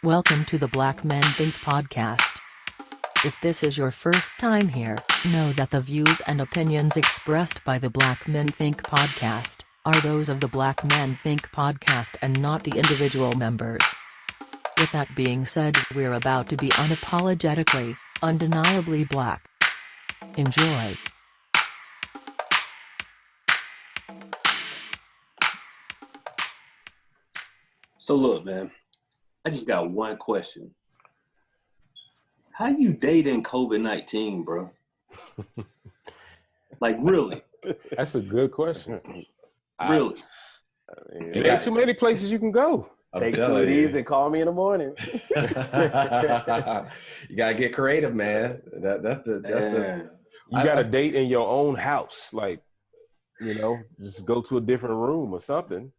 Welcome to the Black Men Think podcast. If this is your first time here, know that the views and opinions expressed by the Black Men Think podcast are those of the Black Men Think podcast and not the individual members. With that being said, we're about to be unapologetically, undeniably black. Enjoy. So look, man, I just got one question. How you dating COVID-19, bro? Like, really? That's a good question. Really? It ain't too many places you can go. Take 2 of these and call me in the morning. You gotta get creative, man. That's the. You got a date in your own house, like, just go to a different room or something.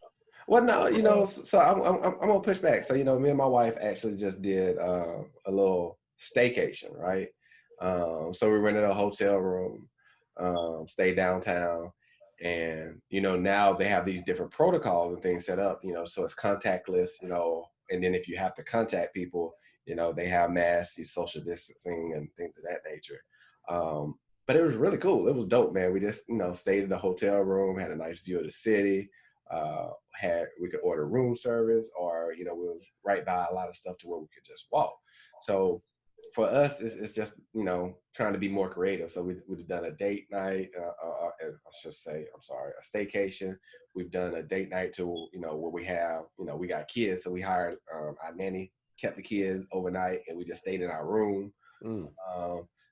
Well, no, so I'm gonna push back. So me and my wife actually just did a little staycation, right? So we rented a hotel room, stayed downtown, and now they have these different protocols and things set up. So it's contactless, and then if you have to contact people, they have masks, social distancing, and things of that nature. But it was really cool. It was dope, man. We just stayed in the hotel room, had a nice view of the city. We could order room service, or we was right by a lot of stuff to where we could just walk. So for us, it's just trying to be more creative. So we've done a date night, I should say, a staycation. We've done a date night to where we have we got kids, so we hired our nanny, kept the kids overnight, and we just stayed in our room.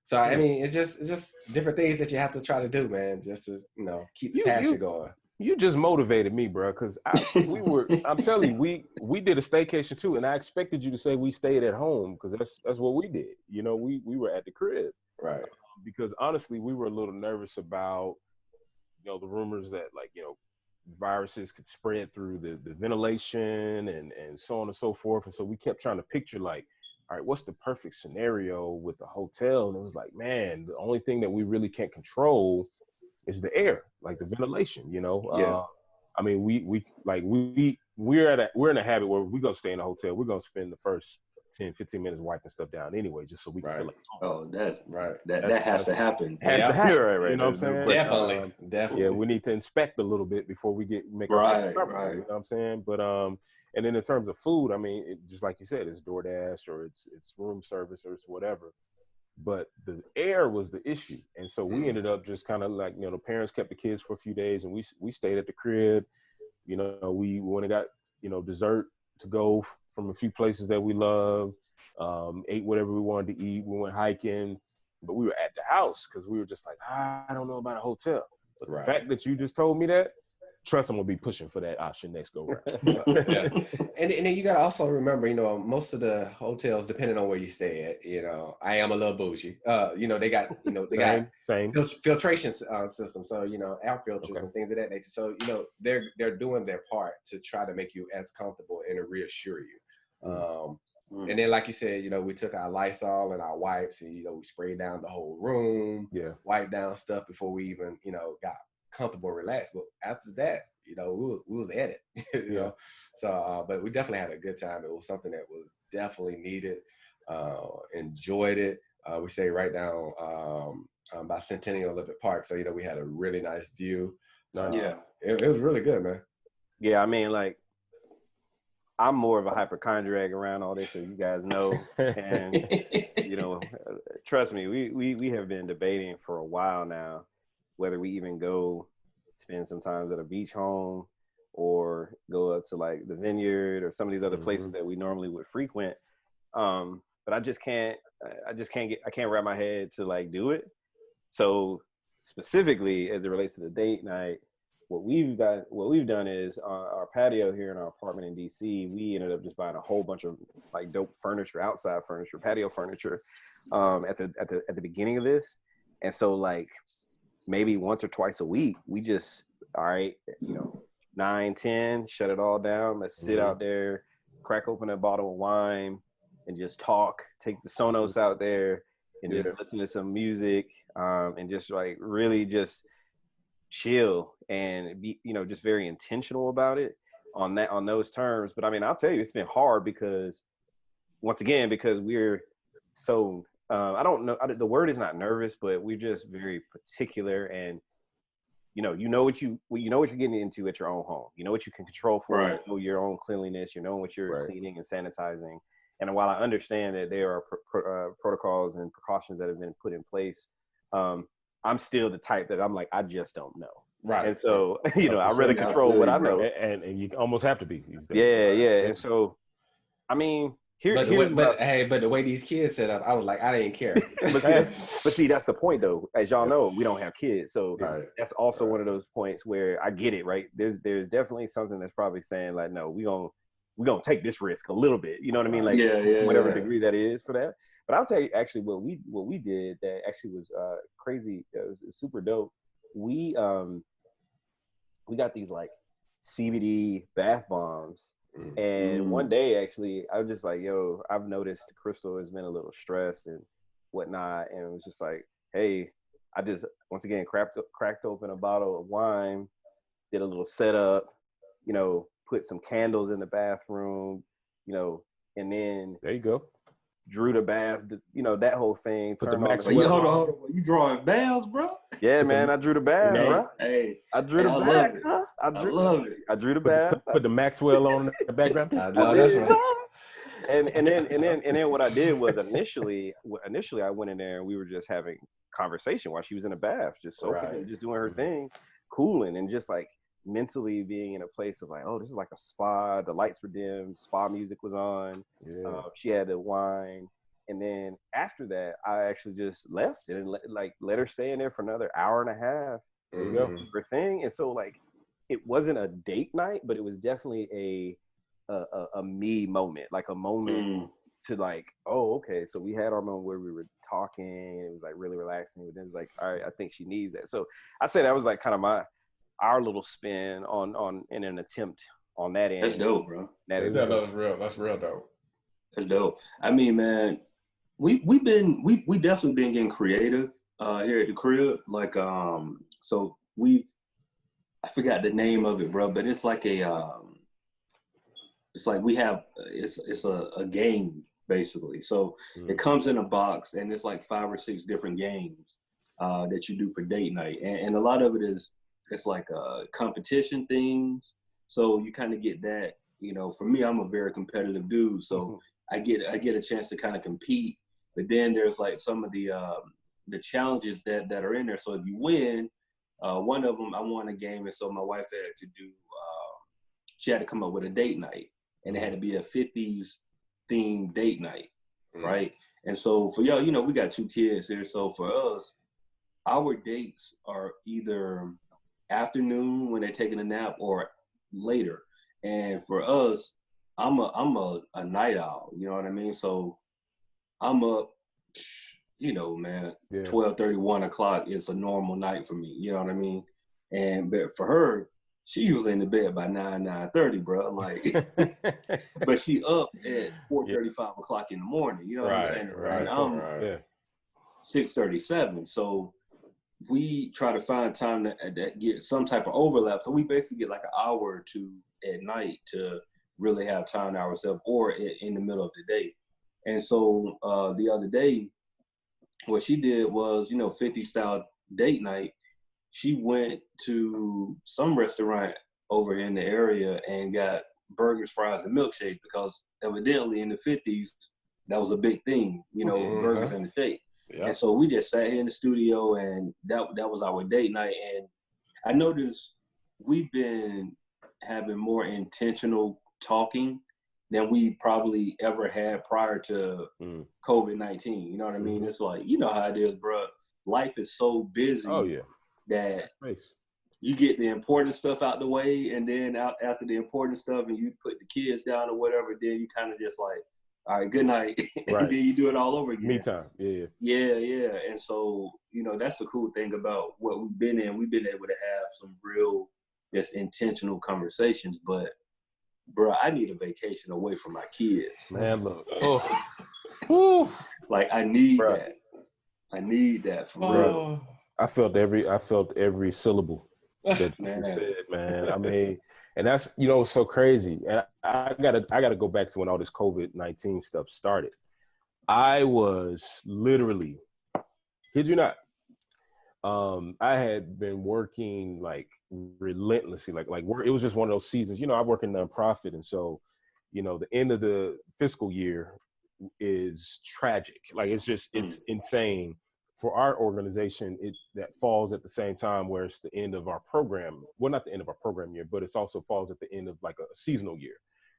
So I mean, it's just different things that you have to try to do, man, just to keep the passion going. You just motivated me, bro, because I'm telling you, we did a staycation too, and I expected you to say we stayed at home, because that's what we did. We were at the crib. Right. Because honestly, we were a little nervous about, the rumors that viruses could spread through the ventilation and so on and so forth. And so we kept trying to picture all right, what's the perfect scenario with the hotel? And it was like, man, the only thing that we really can't control is the air, like the ventilation, Yeah. I mean, we're in a habit where we're going to stay in a hotel. We're going to spend the first 10, 15 minutes wiping stuff down anyway, just so we can feel like Oh, that's right. That That's has to happen. Has to happen, right. You know what I'm saying? Definitely. Yeah, we need to inspect a little bit before we make Right. You know what I'm saying? But and then in terms of food, I mean, just like you said, it's DoorDash or it's room service or it's whatever. But the air was the issue. And so we ended up just kind of the parents kept the kids for a few days, and we stayed at the crib. We went and got, dessert to go from a few places that we love, ate whatever we wanted to eat. We went hiking, but we were at the house because we were just like, I don't know about a hotel. But the fact that you just told me that, trust I'm gonna be pushing for that option next go round. Yeah. And then you gotta also remember, most of the hotels, depending on where you stay at, I am a little bougie. They got, same filtration system. So, air filters and things of that nature. So, they're doing their part to try to make you as comfortable and to reassure you. And then, like you said, we took our Lysol and our wipes, and we sprayed down the whole room, wiped down stuff before we even, got comfortable, relaxed. But after that, we was at it, So, but we definitely had a good time. It was something that was definitely needed. Enjoyed it. We stayed right down by Centennial Olympic Park, so we had a really nice view. It was really good, man. Yeah, I mean, I'm more of a hypochondriac around all this, as you guys know. And, trust me, we have been debating for a while now whether we even go spend some time at a beach home or go up to the Vineyard or some of these other places that we normally would frequent. But I can't wrap my head to do it. So specifically as it relates to the date night, what we've done is our patio here in our apartment in DC, we ended up just buying a whole bunch of dope furniture, outside furniture, patio furniture, at the beginning of this. And so maybe once or twice a week, we just, all right, 9, 10, shut it all down. Let's sit out there, crack open a bottle of wine and just talk, take the Sonos out there and just listen to some music, and just really just chill and be, just very intentional about it on those terms. But I mean, I'll tell you, it's been hard because once again, because we're so, I don't know, the word is not nervous, but we're just very particular, and you know what you're getting into at your own home. You know what you can control for. Right. You know your own cleanliness. You know what you're Right. cleaning and sanitizing. And while I understand that there are protocols and precautions that have been put in place, I'm still the type that I'm like, I just don't know. Right. And so, you know, I sure. rather control what I know. And you almost have to be these days. Yeah. And so, I mean, but the way these kids set up, I was like, I didn't care. but see, that's the point though. As y'all know, we don't have kids, so that's also one of those points where I get it. Right? There's definitely something that's probably saying like, no, we're gonna take this risk a little bit. You know what I mean? Like, to whatever degree that is for that. But I'll tell you actually what we did that actually was crazy. It was super dope. We got these like CBD bath bombs. And one day, actually, I was just like, yo, I've noticed Crystal has been a little stressed and whatnot. And it was just like, hey, I just, once again, cracked open a bottle of wine, did a little setup, you know, put some candles in the bathroom, you know, and then there you go. Drew the bath, you know, that whole thing. Put the Hold on. You drawing baths, bro? Yeah, man, I drew the bath, bro. Hey, I drew the bath. I love it. I drew the bath. Put the Maxwell on in the background. I know, that's right. And then what I did was initially I went in there and we were just having conversation while she was in the bath, just soaking and just doing her thing, cooling, and just like mentally being in a place of like, oh, this is like a spa. The lights were dim, spa music was on. She had the wine, and then after that, I actually just left and let her stay in there for another hour and a half. There you go. Her thing, and so like, it wasn't a date night, but it was definitely a me moment, like a moment to like, oh, okay, so we had our moment where we were talking, and it was like really relaxing, but then it was like, all right, I think she needs that. So I'd say that was like kind of our little spin on in an attempt on that end. That's dope, bro. That's real dope. That's dope. I mean, man, we definitely been getting creative here at the crib. Like, so I forgot the name of it, bro, but it's like it's like we have it's a game basically. So it comes in a box, and it's like 5 or 6 different games that you do for date night, and a lot of it is it's like competition things. So you kind of get that. You know, for me, I'm a very competitive dude, so I get a chance to kind of compete. But then there's like some of the challenges that are in there. So if you win, one of them, I won a game, and so my wife had to do. She had to come up with a date night, and it had to be a 50s themed date night, right? And so for y'all, you know, we got 2 kids here, so for us, our dates are either afternoon when they're taking a nap or later. And for us, I'm a night owl, you know what I mean? So I'm up, you know, man, 12:30, 1 o'clock is a normal night for me, you know what I mean? And but for her, she usually in the bed by 9:30, bro. I'm like, but she up at 4:30, 5 o'clock in the morning, you know what I'm saying? And I'm 6:37. So we try to find time to get some type of overlap. So we basically get like an hour or 2 at night to really have time to ourselves, or in the middle of the day. And so the other day, what she did was, you know, 50 style date night. She went to some restaurant over in the area and got burgers, fries, and milkshake, because evidently in the 50s, that was a big thing, you know, burgers and the shake. Yeah. And so we just sat here in the studio, and that was our date night. And I noticed we've been having more intentional talking than we probably ever had prior to COVID-19. You know what I mean? It's like, you know how it is, bro. Life is so busy that you get the important stuff out the way, and then after the important stuff and you put the kids down or whatever, then you kind of just like, all right, good night. And then you do it all over again. Me time. Yeah. And so, you know, that's the cool thing about what we've been in. We've been able to have some real, just intentional conversations. But, bro, I need a vacation away from my kids. Man, look. Like, I need that. I need that for real. I felt every syllable that you Man. said, man. I mean, and that's, it's so crazy. And I gotta go back to when all this COVID-19 stuff started. I was literally, kid you not, I had been working like relentlessly, like work. It was just one of those seasons. I work in nonprofit, and so, the end of the fiscal year is tragic. Like it's insane for our organization. That falls at the same time where it's the end of our program. Well, not the end of our program year, but it also falls at the end of like a seasonal year.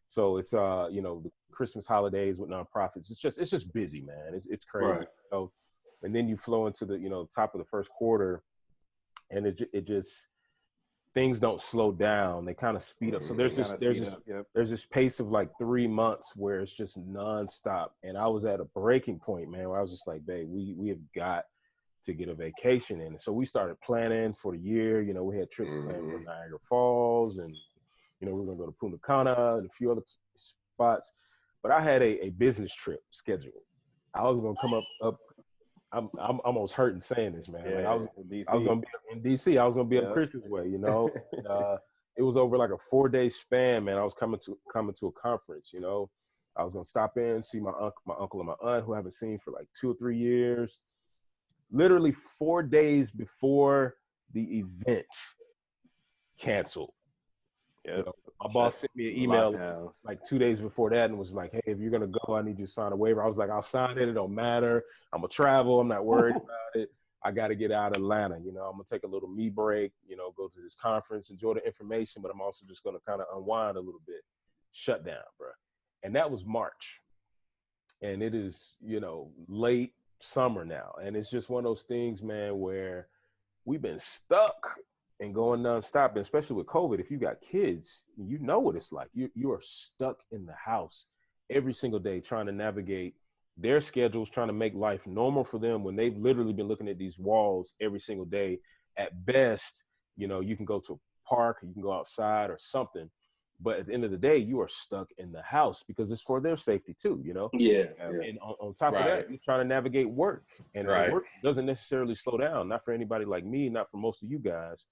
So it's the Christmas holidays with nonprofits. It's just busy, man. It's crazy. Right. And then you flow into the top of the first quarter, and it just things don't slow down. They kind of speed up. So there's this pace of like 3 months where it's just nonstop. And I was at a breaking point, man, where I was just like, babe, we have got to get a vacation in. So we started planning for the year. We had trips planned for Niagara Falls, and we were gonna go to Punta Cana and a few other spots. But I had a business trip scheduled. I was gonna come up. I'm almost hurting saying this, man. Yeah, like I was gonna be in DC. I was gonna be up Christmas way, And, it was over like a 4-day span, man. I was coming to a conference. I was gonna stop in, see my uncle and my aunt, who I haven't seen for like 2 or 3 years. Literally 4 days before the event canceled. Yeah. My boss sent me an email like 2 days before that and was like, hey, if you're going to go, I need you to sign a waiver. I was like, I'll sign it. It don't matter. I'm going to travel. I'm not worried about it. I got to get out of Atlanta. I'm going to take a little me break, go to this conference, enjoy the information, but I'm also just going to kind of unwind a little bit, shut down, bro. And that was March. And it is, late summer now. And it's just one of those things, man, where we've been stuck and going nonstop, and especially with COVID. If you got kids, you know what it's like. You are stuck in the house every single day trying to navigate their schedules, trying to make life normal for them when they've literally been looking at these walls every single day. At best, you can go to a park, you can go outside or something. But at the end of the day, you are stuck in the house because it's for their safety too, Yeah. And on top of that, you're trying to navigate work. And work doesn't necessarily slow down, not for anybody like me, not for most of you guys.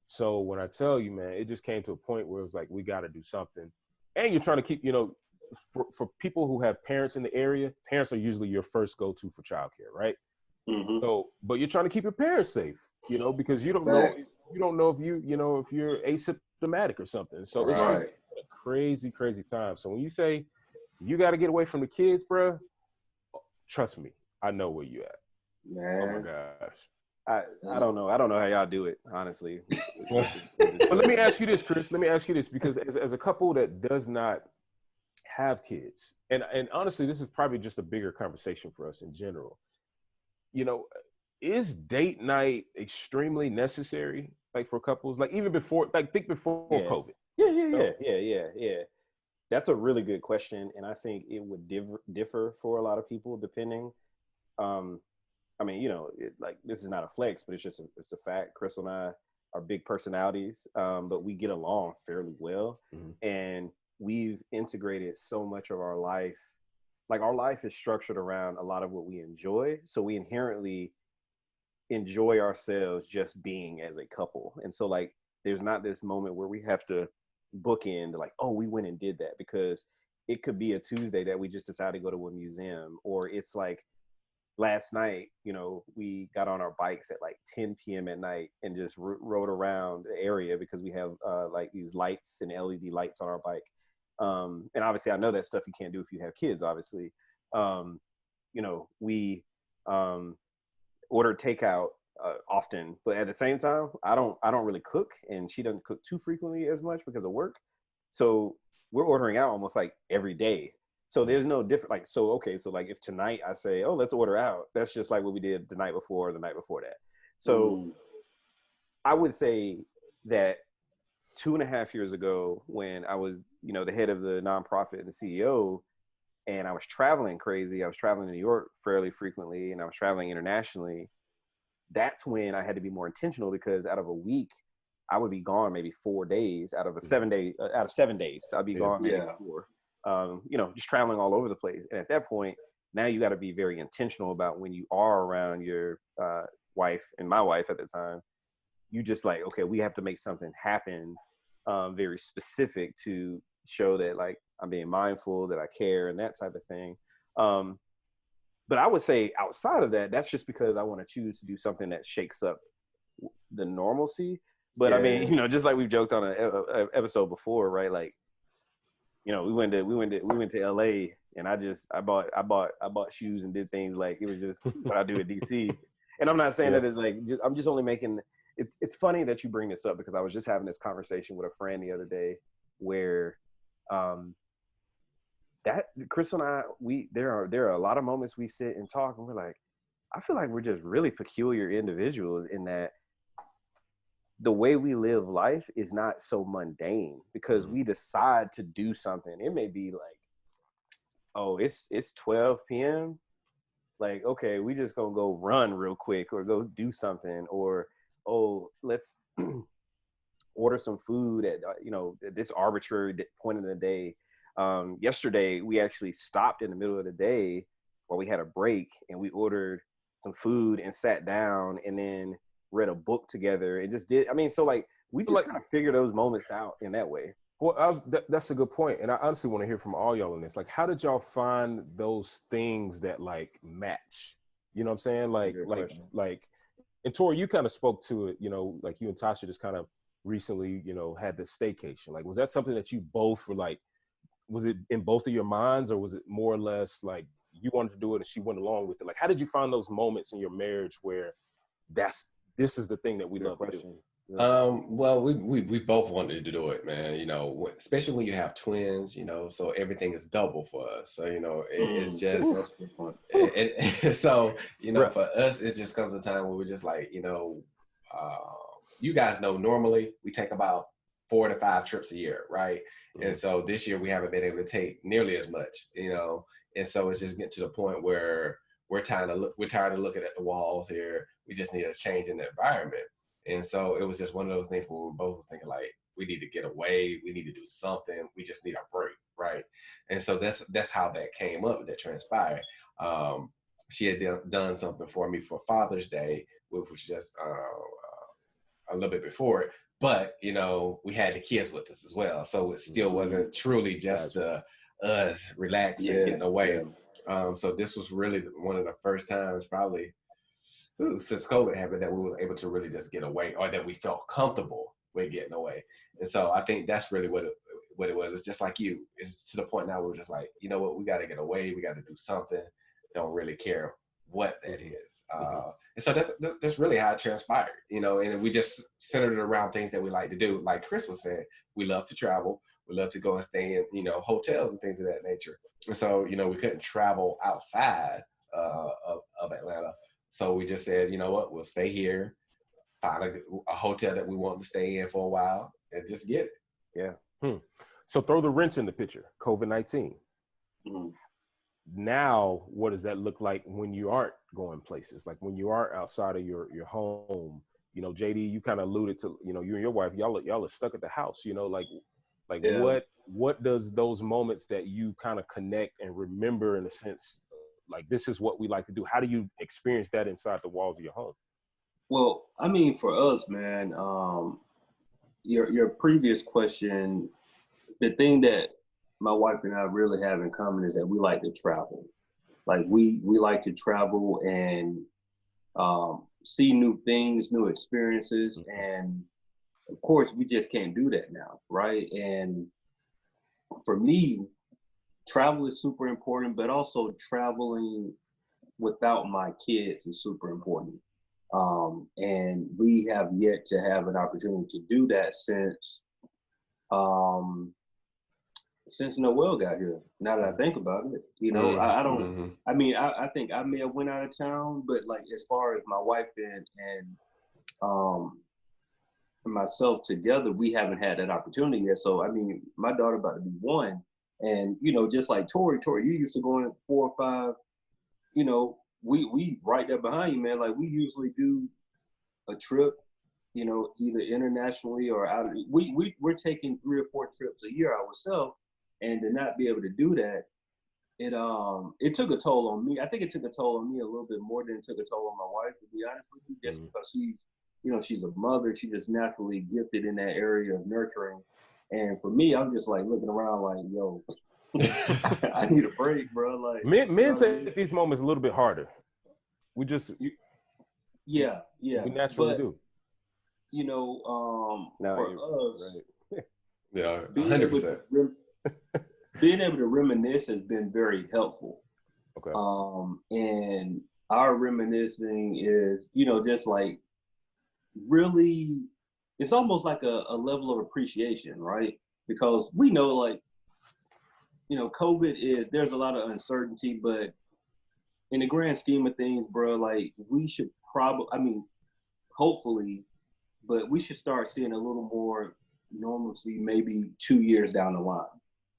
So when I tell you, man, it just came to a point where it was like, we got to do something. And you're trying to keep, for people who have parents in the area, parents are usually your first go-to for childcare, right? Mm-hmm. So, but you're trying to keep your parents safe, because you don't know if you're asymptomatic or something. So it's just a crazy, crazy time. So when you say you got to get away from the kids, bro, trust me, I know where you at. Man. Oh my gosh. I don't know. I don't know how y'all do it, honestly. But let me ask you this, Chris. Let me ask you this, because as a couple that does not have kids, and honestly, this is probably just a bigger conversation for us in general. Is date night extremely necessary, like for couples? Like even before, like think before COVID. Yeah. That's a really good question, and I think it would differ for a lot of people depending. I mean, this is not a flex, but it's a fact. Crystal and I are big personalities, but we get along fairly well. Mm-hmm. And we've integrated so much of our life. Like our life is structured around a lot of what we enjoy. So we inherently enjoy ourselves just being as a couple. And so like, there's not this moment where we have to bookend like, oh, we went and did that, because it could be a Tuesday that we just decided to go to a museum, or it's like, last night, we got on our bikes at like 10 p.m. at night and just rode around the area because we have like these lights and LED lights on our bike. And obviously I know that stuff you can't do if you have kids, obviously. We order takeout often, but at the same time, I don't really cook, and she doesn't cook too frequently as much because of work. So we're ordering out almost like every day. So there's no different, like, so like if tonight I say, oh, let's order out, that's just like what we did the night before, or the night before that. So I would say that 2.5 years ago, when I was, the head of the nonprofit and the CEO, and I was traveling crazy, I was traveling to New York fairly frequently, and I was traveling internationally, that's when I had to be more intentional, because out of a week, I would be gone maybe 4 days out of 7 days, I'd be gone maybe 4. Just traveling all over the place. And at that point, now you got to be very intentional about when you are around your wife, and my wife at the time, you just like, okay, we have to make something happen, very specific to show that like I'm being mindful, that I care, and that type of thing. But I would say outside of that, that's just because I want to choose to do something that shakes up the normalcy. But I mean, you know, just like we've joked on an episode before, right? Like, you know, we went to LA, and I bought shoes and did things like it was just what I do at DC. And I'm not saying that it's like I'm just only making. It's funny that you bring this up because I was just having this conversation with a friend the other day where that Crystal and I, there are a lot of moments we sit and talk and we're like, I feel like we're just really peculiar individuals in that the way we live life is not so mundane because we decide to do something. It may be like, oh, it's 12 p.m. Like, okay, we just gonna go run real quick or go do something, or oh, let's order some food at this arbitrary point in the day. Yesterday we actually stopped in the middle of the day while we had a break and we ordered some food and sat down and then read a book together and just did. I mean, so like we just kind of figure those moments out in that way. Well, that's a good point, and I honestly want to hear from all y'all on this. Like, how did y'all find those things that like match? You know what I'm saying? Like, and Tori, you kind of spoke to it. You know, like you and Tasha just kind of recently, you know, had this staycation. Like, was that something that you both were like? Was it in both of your minds, or was it more or less like you wanted to do it and she went along with it? Like, how did you find those moments in your marriage where this is the thing that we love to do? Well, we both wanted to do it, man. You know, especially when you have twins. You know, so everything is double for us. So you know, it's just so you know, for us, it just comes a time where we're just like, you know, you guys know normally we take about 4 to 5 trips a year, right? And so this year we haven't been able to take nearly as much, you know, and so it's just getting to the point where we're tired of looking at the walls here. We just need a change in the environment. And so it was just one of those things where we were both thinking like, we need to get away. We need to do something. We just need a break, right? And so that's how that came up, that transpired. She had done something for me for Father's Day, which was just a little bit before it. But, you know, we had the kids with us as well. So it still wasn't truly just us relaxing, getting away. So this was really one of the first times probably since COVID happened that we were able to really just get away, or that we felt comfortable with getting away. And so I think that's really what it was. It's just like you. It's to the point now where we're just like, you know what, we got to get away. We got to do something. Don't really care what that is. And so that's really how it transpired, you know, and we just centered it around things that we like to do. Like Chris was saying, we love to travel. We love to go and stay in, you know, hotels and things of that nature. And so, you know, we couldn't travel outside of Atlanta. So we just said, you know what, we'll stay here, find a hotel that we want to stay in for a while and just get it. Yeah. So throw the wrench in the picture, COVID-19. Now, what does that look like when you aren't going places? Like when you are outside of your home, you know, JD, you kind of alluded to, you know, you and your wife, y'all are stuck at the house, you know, like what does those moments that you kind of connect and remember in a sense, like this is what we like to do. How do you experience that inside the walls of your home? Well, I mean, for us, man, your previous question, the thing that my wife and I really have in common is that we like to travel. Like we like to travel and see new things, new experiences. And of course, we just can't do that now, right? And for me, travel is super important, but also traveling without my kids is super important. And we have yet to have an opportunity to do that since Noel got here. Now that I think about it, you know, I don't. I mean, I think I may have went out of town, but like as far as my wife and myself together, we haven't had that opportunity yet. So I mean, my daughter about to be 1, and you know, just like Tori, you used to go in 4 or 5. You know, we right there behind you, man. Like we usually do a trip, you know, either internationally or out. We're taking 3 or 4 trips a year ourselves. And to not be able to do that, it took a toll on me. I think it took a toll on me a little bit more than it took a toll on my wife, to be honest with you, just because she's a mother. She's just naturally gifted in that area of nurturing. And for me, I'm just like looking around like, yo, I need a break, bro. Like men take these moments a little bit harder. We just yeah. we naturally do. For us, right. Yeah, 100%. Being able to reminisce has been very helpful. Okay. And our reminiscing is, just like really, it's almost like a level of appreciation, right? Because we know, like, COVID there's a lot of uncertainty, but in the grand scheme of things, bro, like we should hopefully, but we should start seeing a little more normalcy maybe 2 years down the line,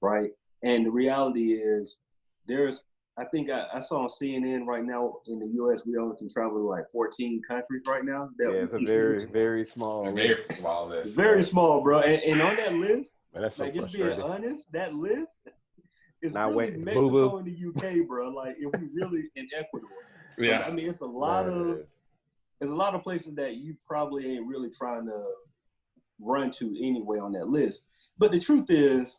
right? And the reality is I think I saw on CNN right now in the US, we only can travel to like 14 countries right now. It's a very, very small list. Very small, bro. And on that list, Man, that's so like just being honest, that list is Not really wet. Mexico and the UK, bro. Like if we really in Ecuador. Yeah. I mean, it's a lot of places that you probably ain't really trying to run to anyway on that list. But the truth is,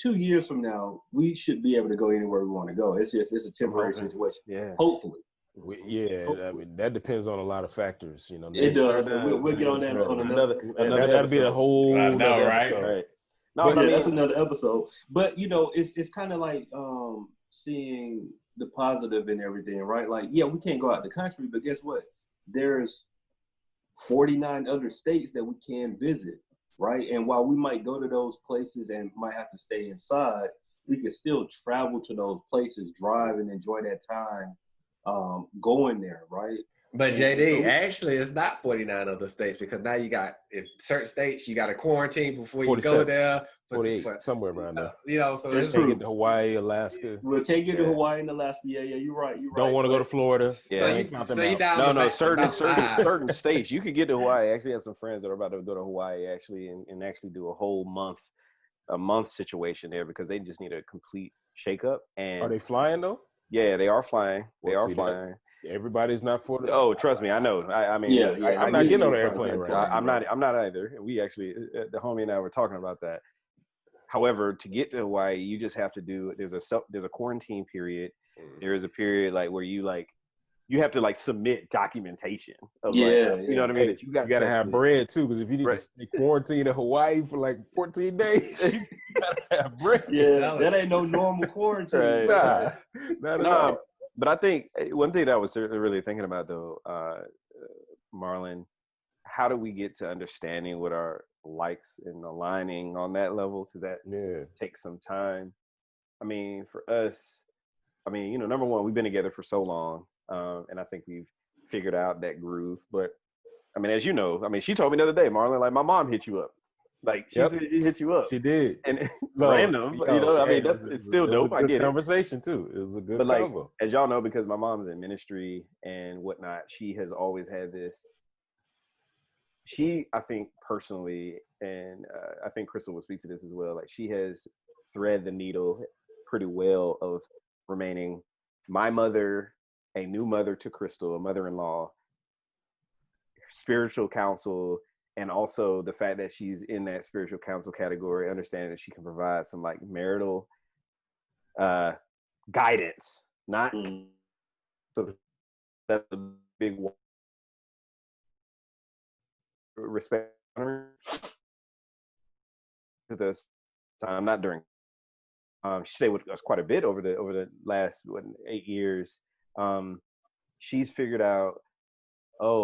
2 years from now, we should be able to go anywhere we want to go. It's a temporary situation. Yeah. Hopefully. I mean, that depends on a lot of factors, It does. We'll get on that on another that'd be a whole I know, right? episode. Right. No, but that's another episode. But it's kind of like seeing the positive in everything, right? Like, yeah, we can't go out the country, but guess what? There's 49 other states that we can visit, right? And while we might go to those places and might have to stay inside, we can still travel to those places, drive and enjoy that time going there, right? But JD, actually, it's not 49 other states because now if certain states, you got to quarantine before you go there. 48, somewhere around there. So it's true. Get to Hawaii, Alaska. We can't get to Hawaii and Alaska. Yeah, you're right. Don't want to go to Florida. Yeah. So you down certain states. You could get to Hawaii. I actually have some friends that are about to go to Hawaii actually and actually do a month situation there because they just need a complete shakeup. And are they flying though? Yeah, they are flying. Flying. Everybody's not for the. Oh, trust me, I know. I mean, I'm not getting on the airplane right now. I'm not either. We actually, the homie and I were talking about that. However, to get to Hawaii, you just have to there's a quarantine period. There is a period like where you have to submit documentation. Of you know what I mean? That you got to have bread too, because if you need to stay quarantined in Hawaii for like 14 days, you gotta have bread. Yeah, that ain't no normal quarantine. Right. Nah. But I think one thing that I was really thinking about though, Marlon, how do we get to understanding what our likes and aligning on that level? Because that takes some time. I mean, for us, number one, we've been together for so long, and I think we've figured out that groove. But I mean, as you know, she told me the other day, Marlon, like my mom hit you up. Like she hit you up. She did. And random, it's still dope. I get it. Conversation too. It was a good convo. As y'all know, because my mom's in ministry and whatnot, she has always had this. I think personally, and I think Crystal will speak to this as well. Like she has thread the needle pretty well of remaining my mother, a new mother to Crystal, a mother-in-law, spiritual counsel. And also the fact that she's in that spiritual counsel category, understanding that she can provide some marital guidance, not so that's a big respect to this time, not during. She stayed with us quite a bit over the last 8 years. She's figured out,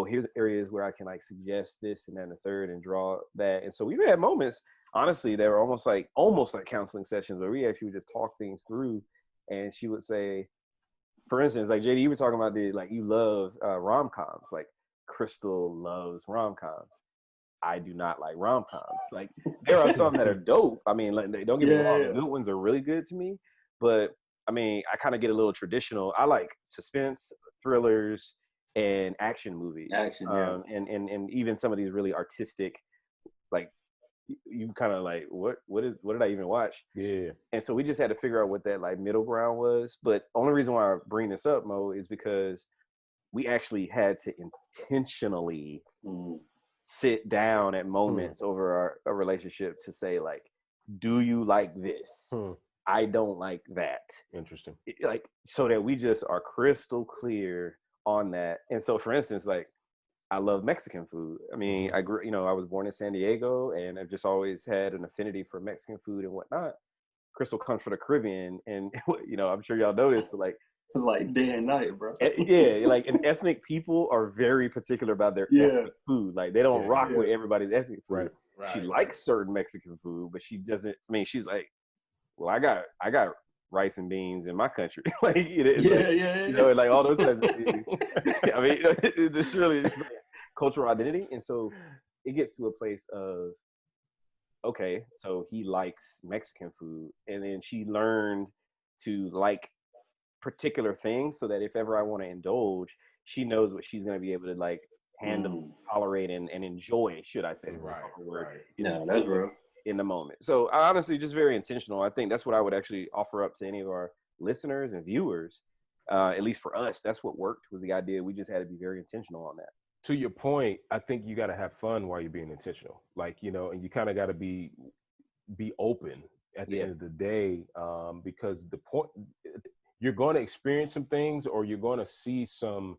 here's areas where I can suggest this and then the third and draw that. And so we've had moments, honestly, that were almost like counseling sessions where we actually would just talk things through. And she would say, for instance, like JD, you were talking about you love rom-coms. Like Crystal loves rom-coms. I do not like rom-coms. There are some that are dope. I mean, don't get me wrong, the good ones are really good to me. But I kind of get a little traditional. I like suspense, thrillers, and action movies, and even some of these really artistic, you kind of what did I even watch? Yeah. And so we just had to figure out what that middle ground was. But only reason why I bring this up, Mo, is because we actually had to intentionally sit down at moments over our relationship to say, like, do you like this? I don't like that. Interesting. Like, so that we just are crystal clear on that. And so, for instance, like, I love Mexican food. I mean, I grew, I was born in San Diego, and I've just always had an affinity for Mexican food and whatnot. Crystal comes from the Caribbean, and I'm sure y'all know this, but like day and night, bro. Yeah, like, and ethnic people are very particular about their ethnic food. Like, they don't rock with everybody's ethnic food. Right. She likes certain Mexican food, but she doesn't. I mean, she's like, well, I got rice and beans in my country. Like, like all those kinds of things. I mean, it's really just like cultural identity, and so it gets to a place of, okay, so he likes Mexican food, and then she learned to like particular things so that if ever I want to indulge, she knows what she's going to be able to like handle, tolerate, and enjoy, should I say. Right. No, that's real. In the moment. So honestly, just very intentional. I think that's what I would actually offer up to any of our listeners and viewers. At least for us, that's what worked, was the idea. We just had to be very intentional on that. To your point, I think you got to have fun while you're being intentional. Like, and you kind of got to be open at the end of the day, because the point, you're going to experience some things, or you're going to see some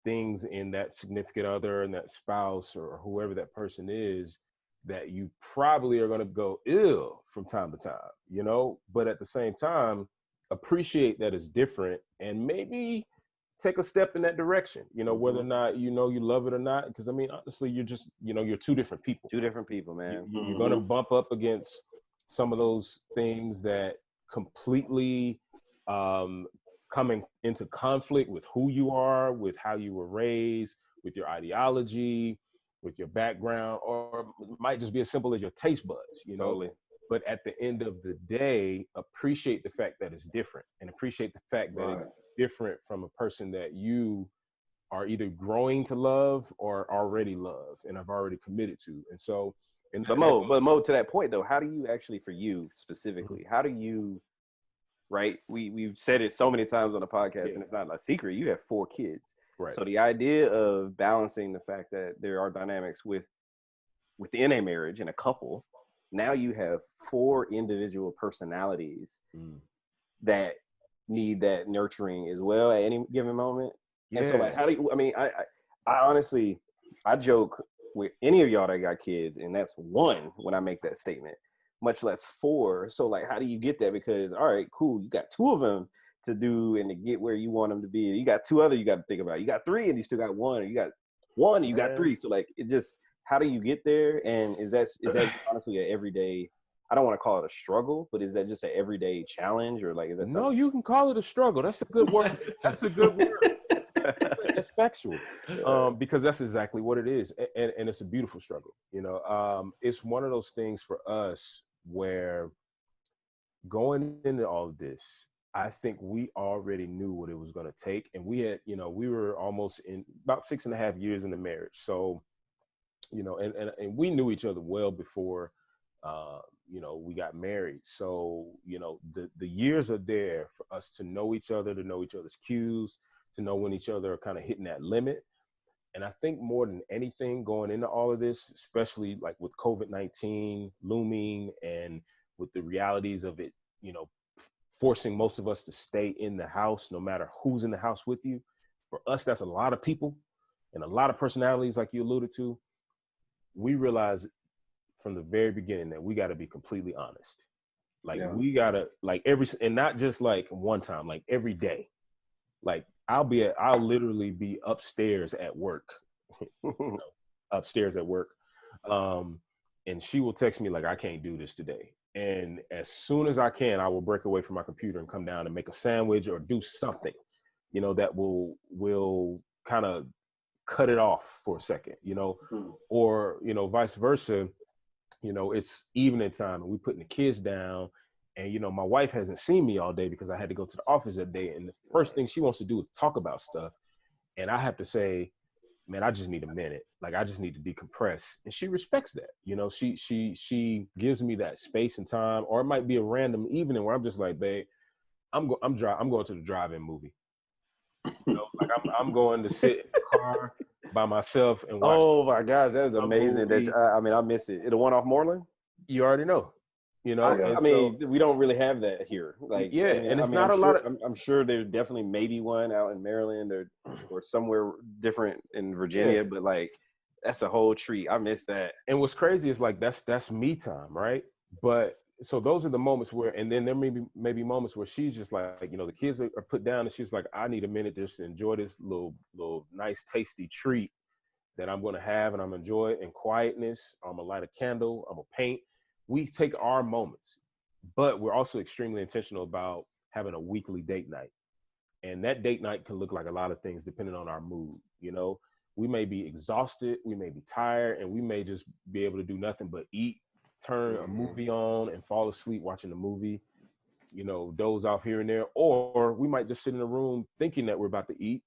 things in that significant other and that spouse or whoever that person is that you probably are going to go ew from time to time, but at the same time, appreciate that it's different and maybe take a step in that direction, whether or not, you love it or not. Because I mean, honestly, you're just, you're two different people. Two different people, man. You're going to bump up against some of those things that completely coming into conflict with who you are, with how you were raised, with your ideology, with your background, or it might just be as simple as your taste buds, Totally. But at the end of the day, appreciate the fact that it's different, and appreciate the fact that it's different from a person that you are either growing to love or already love and have already committed to. And so, but Mo, to that point though, how do you actually, for you specifically, how do you, right? We've said it so many times on the podcast, and it's not a secret. You have 4 kids. Right. So the idea of balancing the fact that there are dynamics within a marriage and a couple, now you have 4 individual personalities that need that nurturing as well at any given moment. Yeah. And so, like, how do you, I mean, I honestly, I joke with any of y'all that got kids, and that's 1 when I make that statement, much less 4. So, like, how do you get that? Because, all right, cool, you got 2 of them to do and to get where you want them to be. You got 2 other you got to think about. You got 3 and you still got 1, or you got 1 and you got 3. So, like, it just, how do you get there? And is that honestly an everyday, I don't want to call it a struggle, but is that just an everyday challenge, or like, is that something? No, you can call it a struggle. That's a good word. That's a good word. It's factual, because that's exactly what it is, and it's a beautiful struggle. It's one of those things for us where going into all of this, I think we already knew what it was going to take, and we had, we were almost in about 6.5 years in the marriage, so and we knew each other well before we got married. So the years are there for us to know each other, to know each other's cues, to know when each other are kind of hitting that limit. And I think more than anything going into all of this, especially like with COVID-19 looming and with the realities of it, forcing most of us to stay in the house, no matter who's in the house with you. For us, that's a lot of people and a lot of personalities, like you alluded to. We realized from the very beginning that we got to be completely honest. Like we got to, like, and not just like one time, like every day. Like I'll literally be upstairs at work, and she will text me like, I can't do this today. And as soon as I can, I will break away from my computer and come down and make a sandwich or do something, that will kind of cut it off for a second, or, vice versa. It's evening time and we putting the kids down, and, my wife hasn't seen me all day because I had to go to the office that day. And the first thing she wants to do is talk about stuff. And I have to say, man, I just need a minute. Like, I just need to decompress. And she respects that. She gives me that space and time. Or it might be a random evening where I'm just like, babe, I'm going to the drive-in movie. You know, like I'm going to sit in the car by myself and watch. Oh my gosh, that's a amazing. movie. I mean, I miss it. The one off Moreland. You already know. You know, I mean, we don't really have that here. Like, yeah, I mean, and it's not a lot of. I'm sure there's definitely maybe one out in Maryland or somewhere different in Virginia, but like that's a whole treat. I miss that. And what's crazy is like that's me time, right? But so those are the moments where, and then there may be moments where she's just like, you know, the kids are put down, and she's like, I need a minute just to enjoy this little nice tasty treat that I'm going to have, and I'm gonna enjoy it in quietness. I'm gonna light a candle. I'm gonna paint. We take our moments, but we're also extremely intentional about having a weekly date night. And that date night can look like a lot of things depending on our mood. You know, we may be exhausted, we may be tired, and we may just be able to do nothing but eat, turn a movie on and fall asleep watching the movie, you know, doze off here and there. Or we might just sit in a room thinking that we're about to eat,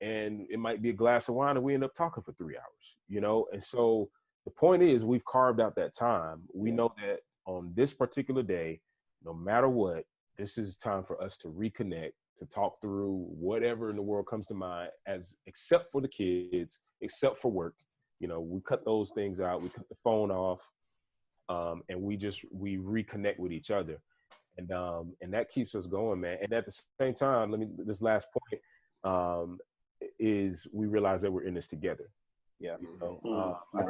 and it might be a glass of wine and we end up talking for 3 hours, you know? And so the point is, we've carved out that time. We know that on this particular day, no matter what, this is time for us to reconnect, to talk through whatever in the world comes to mind, except for the kids, except for work. You know, we cut those things out, we cut the phone off, and we reconnect with each other. And that keeps us going, man. And at the same time, this last point, is we realize that we're in this together. Yeah. You know, I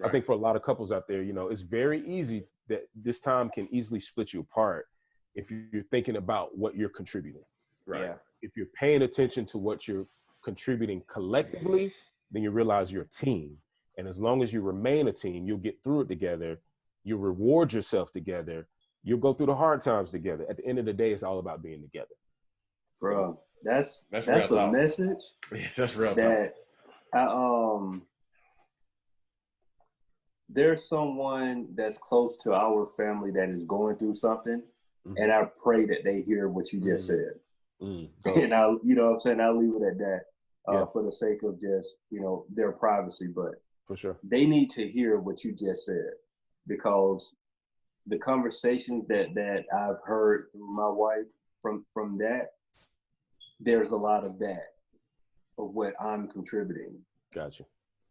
think for a lot of couples out there, you know, it's very easy that this time can easily split you apart if you're thinking about what you're contributing. Right. Yeah. If you're paying attention to what you're contributing collectively, then you realize you're a team. And as long as you remain a team, you'll get through it together. You'll reward yourself together. You'll go through the hard times together. At the end of the day, it's all about being together. Bro, that's a talk. message. Yeah, that's real that talk. There's someone that's close to our family that is going through something, and I pray that they hear what you just said. And I'll, you know what I'm saying, I'll leave it at that for the sake of just, you know, their privacy. But for sure, they need to hear what you just said, because the conversations that I've heard through my wife from that, there's a lot of that, of what I'm contributing. Gotcha.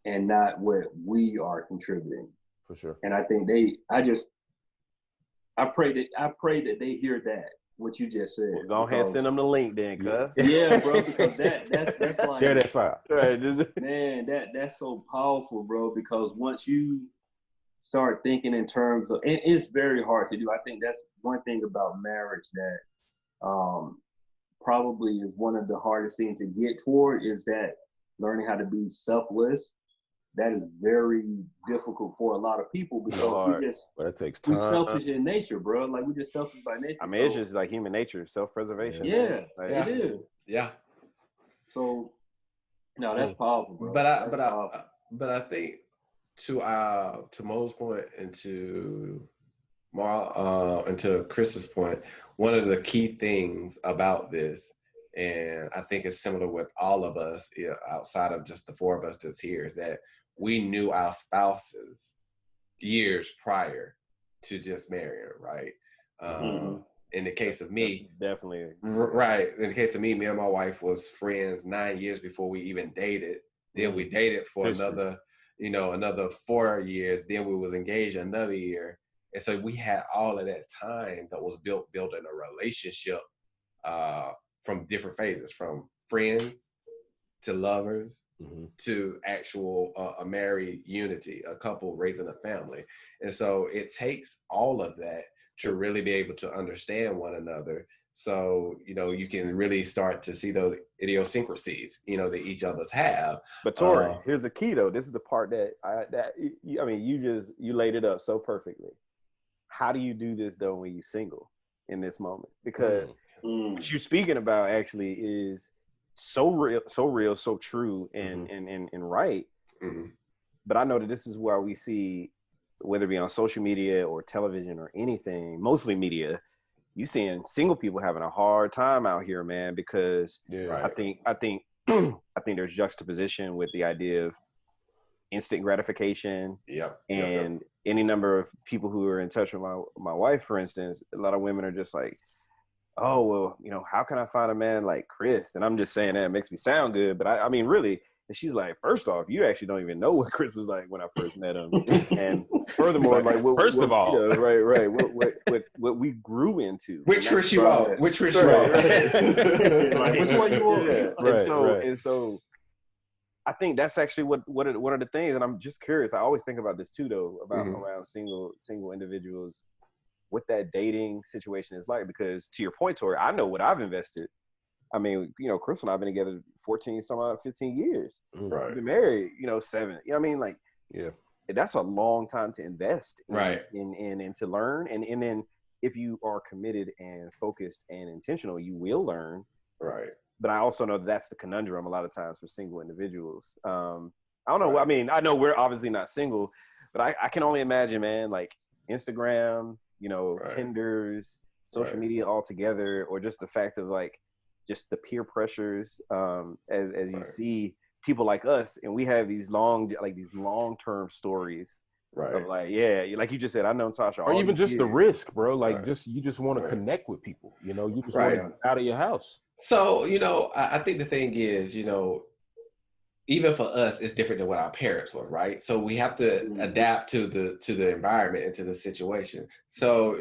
And not what we are contributing. For sure. And I think I pray that they hear that, what you just said. Well, go ahead and send them the link then, cuz. Yeah, bro, because that's like, share that file. Right, man, that's so powerful, bro, because once you start thinking in terms of, and it's very hard to do. I think that's one thing about marriage that probably is one of the hardest things to get toward, is that learning how to be selfless. That is very difficult for a lot of people, because we're selfish in nature, bro. Like, we're just selfish by nature. I mean, it's just like human nature, self-preservation. Yeah, like, it is. Yeah. So, no, that's powerful, bro. But I think to Mo's point and to Chris's point, one of the key things about this, and I think it's similar with all of us, outside of just the four of us that's here, is that we knew our spouses years prior to just marrying, right? In the case of me, definitely right. In the case of me and my wife was friends 9 years before we even dated. Then we dated for another 4 years. Then we was engaged another year, and so we had all of that time that was building a relationship from different phases, from friends to lovers to actual a married unity, a couple raising a family. And so it takes all of that to really be able to understand one another. So, you know, you can really start to see those idiosyncrasies, you know, that each other's have. But Tori, here's the key though. This is the part that I mean, you laid it up so perfectly. How do you do this though when you're single in this moment? Because what you're speaking about actually is so real, so true, and right. But I know that this is where we see, whether it be on social media or television or anything, mostly media, you seeing single people having a hard time out here, man, because I think there's juxtaposition with the idea of instant gratification. And any number of people who are in touch with my wife, for instance, a lot of women are just like, oh, well, how can I find a man like Chris? And I'm just saying that it makes me sound good. But I mean, really, and she's like, first off, you actually don't even know what Chris was like when I first met him. And furthermore, like, first of all, right, what we grew into. Which Chris you want? Which Chris you want? Like, which one you want? Yeah, right. And so I think that's actually what are the things, and I'm just curious. I always think about this too, though, about around single individuals, what that dating situation is like. Because to your point, Tori, I know what I've invested. I mean, Chris and I have been together 15 years. Right. We've been married, 7. You know what I mean? Like, yeah, that's a long time to invest in, right, and to learn. And then if you are committed and focused and intentional, you will learn. Right. But I also know that's the conundrum a lot of times for single individuals. I don't know. Right. I mean, I know we're obviously not single, but I can only imagine, man, like Instagram, right. Tinders, social media altogether, or just the fact of like, just the peer pressures, as you see people like us, and we have these long-term stories. Right. Of like, yeah, like you just said, I know Tasha. Or even just the risk, bro. Like, you just want to connect with people. You just want to get out of your house. So, I think the thing is, even for us, it's different than what our parents were, right? So we have to adapt to the environment and to the situation. So,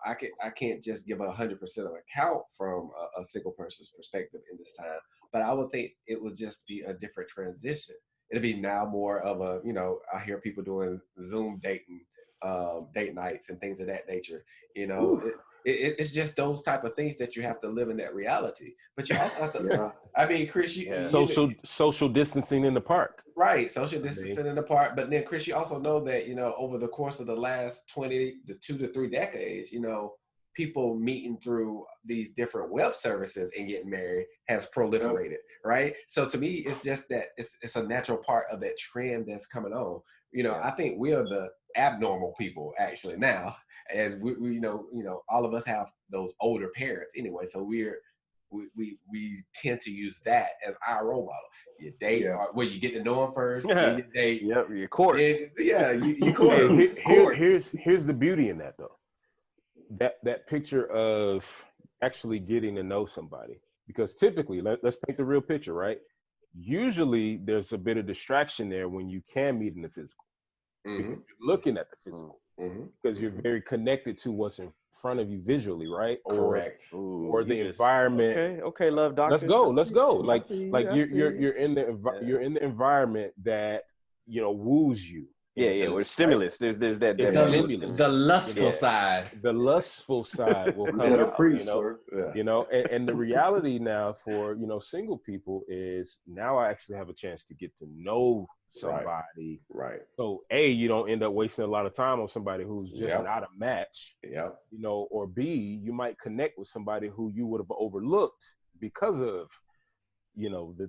I can't just give 100% of account from a single person's perspective in this time, but I would think it would just be a different transition. It'll be now more of a, I hear people doing Zoom dating, date nights and things of that nature. It's just those type of things that you have to live in that reality. But you also have to, I mean, Chris, social distancing in the park. Right, social distancing in the park. But then, Chris, you also know that, over the course of the last 2 to 3 decades, people meeting through these different web services and getting married has proliferated, right? So to me, it's just that it's a natural part of that trend that's coming on. I think we are the abnormal people actually now, as we all of us have those older parents anyway. So we tend to use that as our role model. You date, where you get to know them first. Yeah. You date. Yep, you court. You court. Here's the beauty in that, though. That picture of actually getting to know somebody, because typically, let's paint the real picture, right? Usually, there's a bit of distraction there when you can meet in the physical. Because you're looking at the physical, because you're very connected to what's in front of you visually, right? Correct. Or the environment. Okay, love doctor. Let's go. Like you're in the environment that woos you. Yeah, or stimulus. There's that stimulus. The lustful side. The lustful side will come out. And the reality now for single people is now I actually have a chance to get to know somebody. Right. So you don't end up wasting a lot of time on somebody who's just not a match. Yeah. Or B, you might connect with somebody who you would have overlooked because of the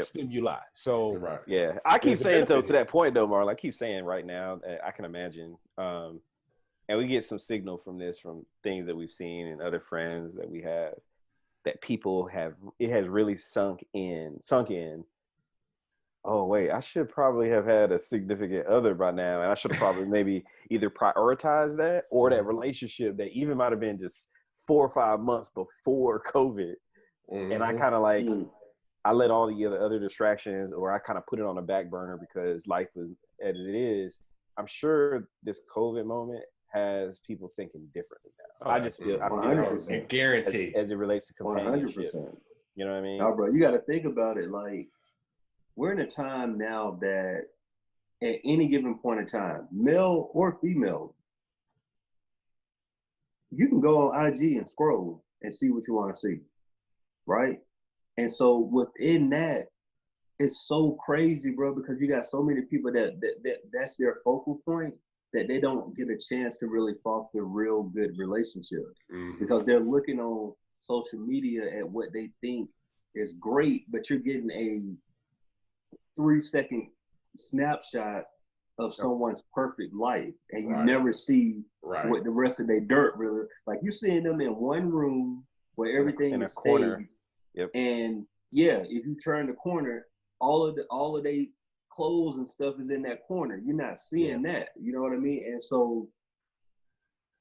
stimuli. So I keep saying to that point though, Marlon, I keep saying right now, I can imagine, and we get some signal from things that we've seen and other friends that we have, that people it has really sunk in. Oh wait, I should probably have had a significant other by now, and I should have probably maybe either prioritized that or that relationship that even might have been just 4 or 5 months before COVID, and I kind of I let all the other distractions, or I kind of put it on the back burner because life was as it is. I'm sure this COVID moment has people thinking differently now. I feel 100%. Guaranteed. As it relates to companionship. 100%. You know what I mean? No, bro, you got to think about it. Like, we're in a time now that at any given point in time, male or female, you can go on IG and scroll and see what you want to see, right? And so within that, it's so crazy, bro, because you got so many people that's their focal point, that they don't get a chance to really foster a real good relationship, because they're looking on social media at what they think is great, but you're getting a 3-second snapshot of someone's perfect life, and you never see what the rest of their dirt really. Like, you're seeing them in one room where everything is staged. Yep. And if you turn the corner, all of their clothes and stuff is in that corner. You're not seeing that. You know what I mean? And so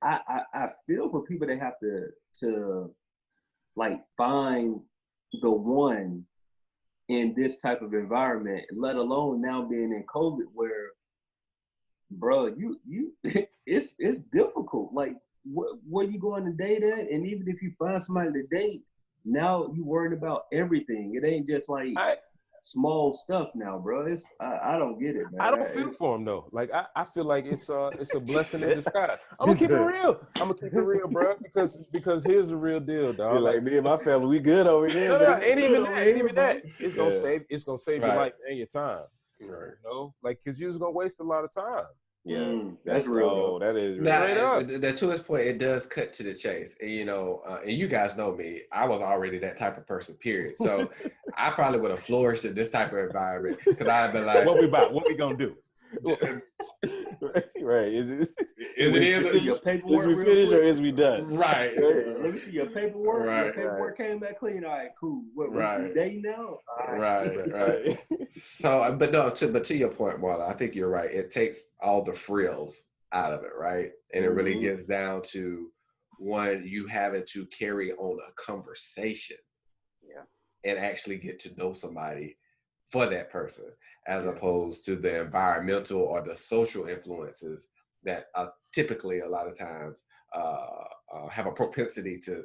I feel for people that have to like find the one in this type of environment, let alone now being in COVID where, bro, you it's difficult. Like, where you going to date at? And even if you find somebody to date, now you worried about everything. It ain't just like small stuff now, bro. It's I don't get it, man. I don't feel for him though. Like I feel like it's a blessing in disguise. I'm gonna keep it real. Bro, because here's the real deal, dog. Like me and my family, we good over here. No, ain't even that. It's gonna save your life and your time. Right. You know, like because you was gonna waste a lot of time. Yeah, that's real. That is real. Now, to his point, it does cut to the chase. And, you know, and you guys know me, I was already that type of person, period. So I probably would have flourished in this type of environment because I'd been like, what we gonna do? Right. Is your paperwork? Is we finished or is we done? Right. Let me see your paperwork. Right. Your paperwork came back clean. All right, cool. What, we dating now? Right. So, but to your point, Marla, I think you're right. It takes all the frills out of it, right? And it really gets down to one, you having to carry on a conversation, and actually get to know somebody for that person, as opposed to the environmental or the social influences that typically a lot of times have a propensity to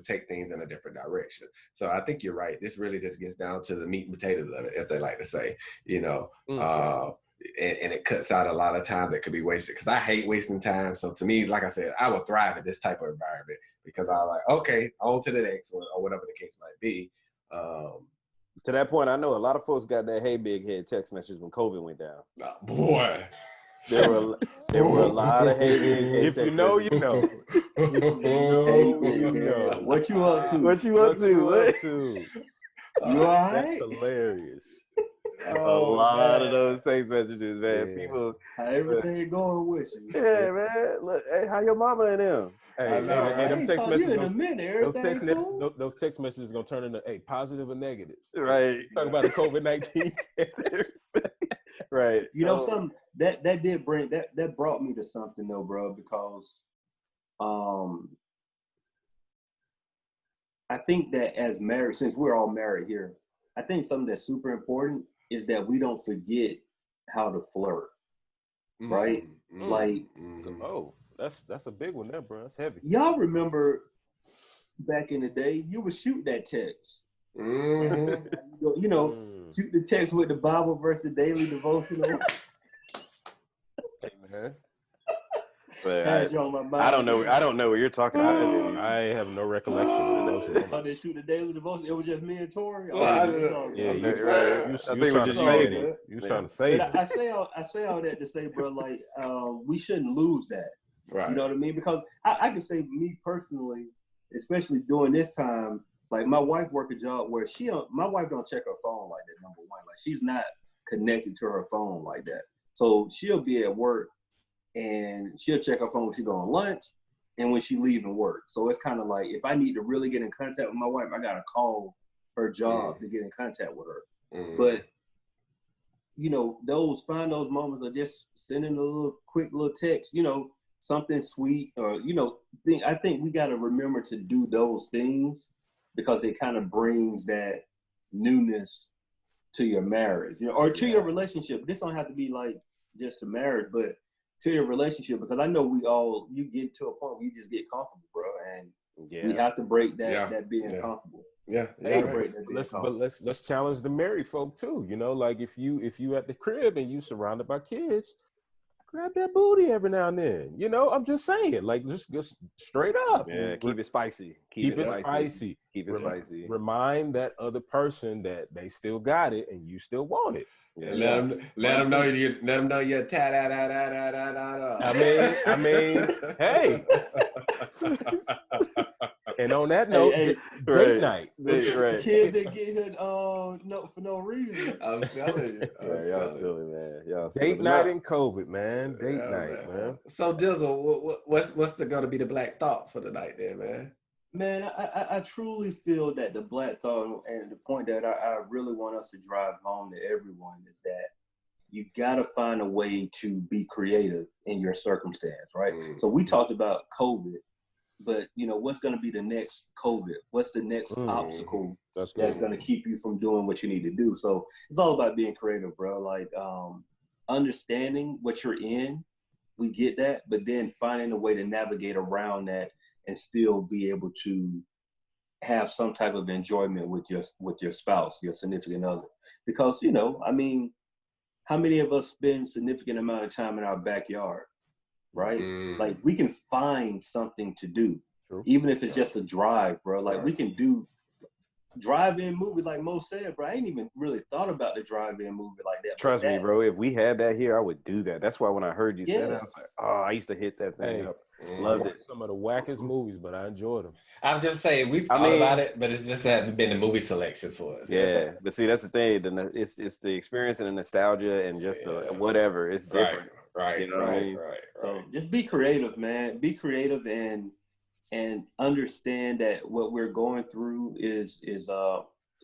take things in a different direction. So I think you're right. This really just gets down to the meat and potatoes of it, as they like to say, you know, and it cuts out a lot of time that could be wasted, because I hate wasting time. So to me, like I said, I would thrive in this type of environment because I'm like, okay, on to the next one, or whatever the case might be. To that point, I know a lot of folks got that "Hey Big Head" text message when COVID went down. Boy, there were a lot of "Hey Big Head" If you know, you know. You know. What you up to? What you up to? You all right? That's hilarious. A lot of those text messages, man. Yeah. People, how everything going with you? Yeah, man. Look, hey, how your mama and them? Hey, them text messages. Those text messages gonna turn into positive or negatives. Right. Talk about the COVID-19 test. Right. You know something that did bring that brought me to something though, bro, because I think that as married, since we're all married here, I think something that's super important is that we don't forget how to flirt. Right? Like that's a big one there, bro. That's heavy. Y'all remember back in the day, you would shoot that text. You know, shoot the text with the Bible verse, the daily devotional. Hey man. But I don't know what you're talking about. I have no recollection of those. How they shoot the daily devotion? It was just me and Tori. You was trying to say it. I say all that to say, bro, like we shouldn't lose that. Right. You know what I mean? Because I can say me personally, especially during this time, like my wife work a job where my wife don't check her phone like that, number one. Like she's not connected to her phone like that. So she'll be at work and she'll check her phone when she go on lunch and when she leaving work. So it's kind of like, if I need to really get in contact with my wife, I got to call her job to get in contact with her. But, you know, find those moments of just sending a quick little text, you know, something sweet, or, you know, I think we got to remember to do those things because it kind of brings that newness to your marriage, you know, or to your relationship. This don't have to be like just to marriage, but to your relationship, because I know you get to a point where you just get comfortable, bro, and we have to break that being comfortable. Let's challenge the married folk too. You know, like if you at the crib and you surrounded by kids, grab that booty every now and then. You know, I'm just saying, like just straight up. Yeah, keep it spicy. Keep it spicy. Remind that other person that they still got it and you still want it. Yeah. Let them know you're I mean, hey. And on that note, date night. Kids that get hit for no reason. I'm telling you. Y'all silly, man. Date night and COVID, man. Date night, man. So Dizzle, what's going to be the black thought for the night there, man? Man, I truly feel that the black thought, and the point that I really want us to drive home to everyone, is that you got to find a way to be creative in your circumstance, right? So we talked about COVID, but you know, what's going to be the next COVID? What's the next obstacle that's going to keep you from doing what you need to do? So it's all about being creative, bro. Like understanding what you're in, we get that, but then finding a way to navigate around that and still be able to have some type of enjoyment with your spouse, your significant other. Because, you know, I mean, how many of us spend significant amount of time in our backyard, right? Like we can find something to do. True. Even if it's just a drive, bro. Like we can do drive-in movie, like Mo said, bro. I ain't even really thought about the drive-in movie like that. Trust me, bro. If we had that here, I would do that. That's why when I heard you say that, I was like, oh, I used to hit that thing up. Loved it. Some of the wackest movies, but I enjoyed them. I'm just saying we've thought about it, but it's just haven't been the movie selections for us. Yeah, but see, that's the thing. It's the experience and the nostalgia and just the whatever. It's different, right? You know what I mean? Right. So just be creative, man. Be creative and understand that what we're going through is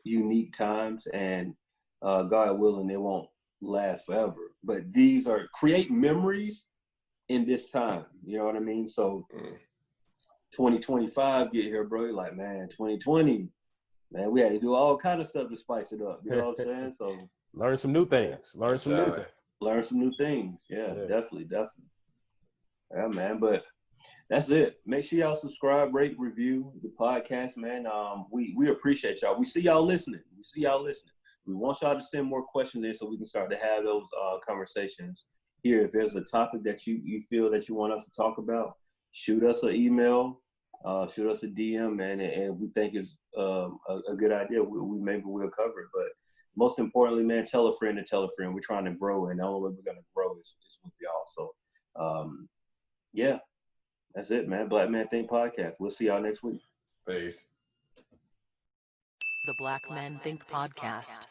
unique times, and God willing, it won't last forever. But these are create memories in this time. You know what I mean? So 2025 get here, bro. You're like, man, 2020, man, we had to do all kind of stuff to spice it up. You know what I'm saying? So learn some new things. Learn some new things. Yeah, definitely. Yeah, man. But that's it. Make sure y'all subscribe, rate, review the podcast, man. We appreciate y'all. We see y'all listening. We want y'all to send more questions in so we can start to have those conversations here. If there's a topic that you feel that you want us to talk about, shoot us an email, shoot us a DM, man, and we think it's a good idea. Maybe we'll cover it. But most importantly, man, tell a friend to tell a friend. We're trying to grow, and the only way we're going to grow is with y'all. So, yeah. That's it, man. Black Man Think Podcast. We'll see y'all next week. Peace. The Black Men Think Podcast.